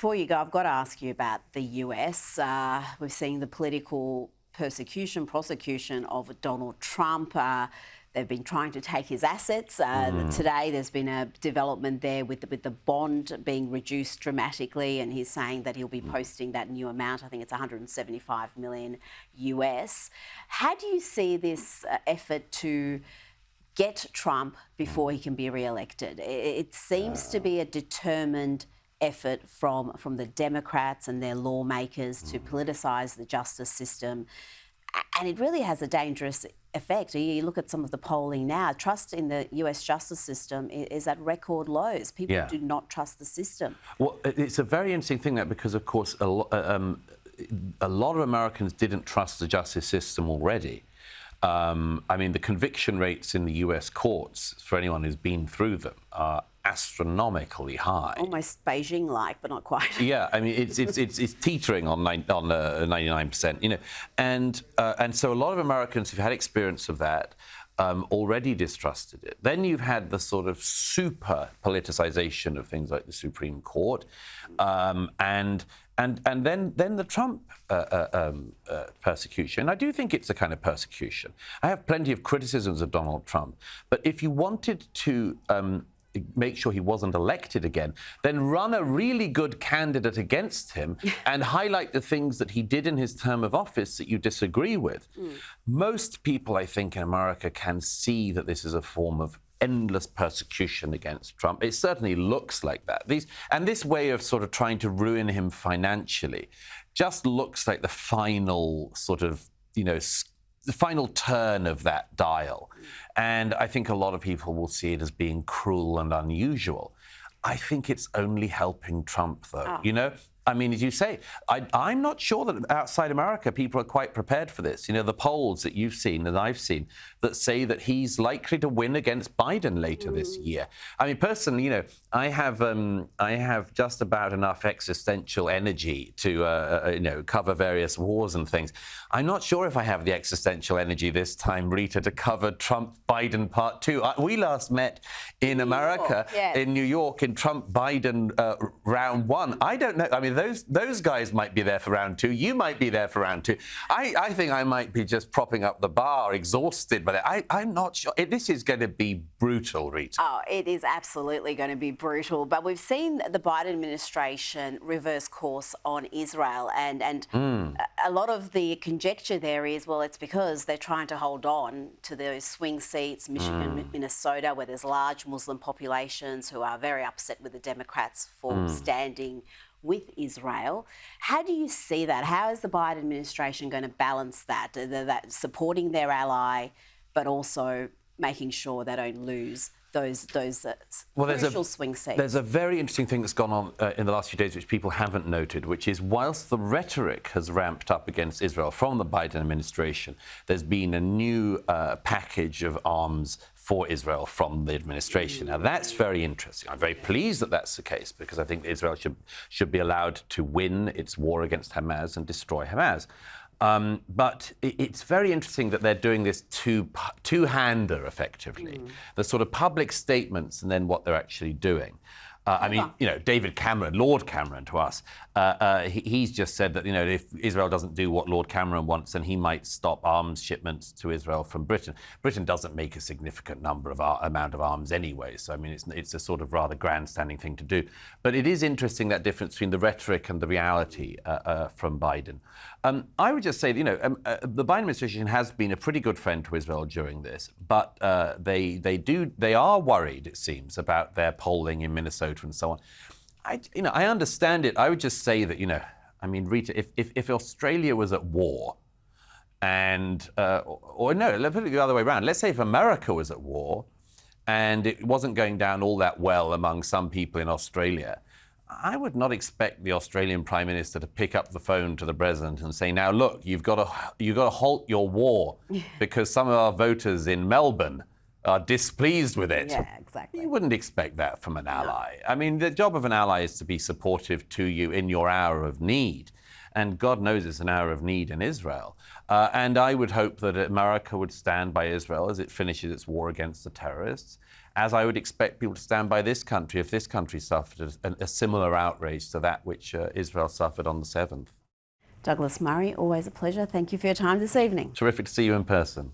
Before you go, I've got to ask you about the US. We've seen the political prosecution of Donald Trump. They've been trying to take his assets. Today, there's been a development there with the bond being reduced dramatically, and he's saying that he'll be posting that new amount. I think it's 175 million US. How do you see this effort to get Trump before he can be re-elected? It seems to be a determined effort from the Democrats and their lawmakers to politicise the justice system. And it really has a dangerous effect. You look at some of the polling now, trust in the US justice system is at record lows. People do not trust the system. Well, it's a very interesting thing that because, of course, a lot of Americans didn't trust the justice system already. I mean, the conviction rates in the US courts, for anyone who's been through them, are astronomically high. Almost Beijing-like, but not quite. Yeah, I mean, it's teetering on 99%, you know, and so a lot of Americans who've had experience of that already distrusted it. Then you've had the sort of super politicization of things like the Supreme Court, and then the Trump persecution. I do think it's a kind of persecution. I have plenty of criticisms of Donald Trump, but if you wanted to make sure he wasn't elected again, then run a really good candidate against him and highlight the things that he did in his term of office that you disagree with. Most people, I think, in America can see that this is a form of endless persecution against Trump. It certainly looks like that. This way of sort of trying to ruin him financially just looks like the final sort of, you know, the final turn of that dial. And I think a lot of people will see it as being cruel and unusual. I think it's only helping Trump, though. You know, I mean, as you say, I'm not sure that outside America people are quite prepared for this. You know, the polls that you've seen and I've seen that say that he's likely to win against Biden later this year. I mean, personally, you know, I have just about enough existential energy to, you know, cover various wars and things. I'm not sure if I have the existential energy this time, Rita, to cover Trump-Biden Part 2. We last met in America, in New York, in Trump-Biden round 1. I don't know. I mean, those guys might be there for round 2. You might be there for round 2. I think I might be just propping up the bar, exhausted by that. I'm not sure. This is going to be brutal, Rita. Oh, it is absolutely going to be brutal. But we've seen the Biden administration reverse course on Israel. And a lot of the conjecture there is, well, it's because they're trying to hold on to those swing seats, Michigan, Minnesota, where there's large Muslim populations who are very upset with the Democrats for standing with Israel. How do you see that? How is the Biden administration going to balance that supporting their ally, but also making sure they don't lose those crucial swing seats? There's a very interesting thing that's gone on in the last few days, which people haven't noted, which is whilst the rhetoric has ramped up against Israel from the Biden administration, there's been a new package of arms for Israel from the administration. Now, that's very interesting. I'm very pleased that that's the case because I think Israel should be allowed to win its war against Hamas and destroy Hamas. But it's very interesting that they're doing this two-hander, effectively. The sort of public statements and then what they're actually doing. I mean, you know, David Cameron, Lord Cameron to us, he's just said that, you know, if Israel doesn't do what Lord Cameron wants, then he might stop arms shipments to Israel from Britain. Britain doesn't make a significant amount of arms anyway, so I mean, it's a sort of rather grandstanding thing to do. But it is interesting, that difference between the rhetoric and the reality from Biden. I would just say, you know, the Biden administration has been a pretty good friend to Israel during this, but they are worried, it seems, about their polling in Minnesota and so on. I understand it. I would just say that, you know, I mean, Rita, if Australia was at war, and or no, let's put it the other way around. Let's say if America was at war, and it wasn't going down all that well among some people in Australia, I would not expect the Australian Prime Minister to pick up the phone to the President and say, now, look, you've got to halt your war because some of our voters in Melbourne are displeased with it. Yeah, exactly. You wouldn't expect that from an ally. I mean, the job of an ally is to be supportive to you in your hour of need. And God knows it's an hour of need in Israel. And I would hope that America would stand by Israel as it finishes its war against the terrorists. as I would expect people to stand by this country if this country suffered a similar outrage to that which Israel suffered on the 7th. Douglas Murray, always a pleasure. Thank you for your time this evening. Terrific to see you in person.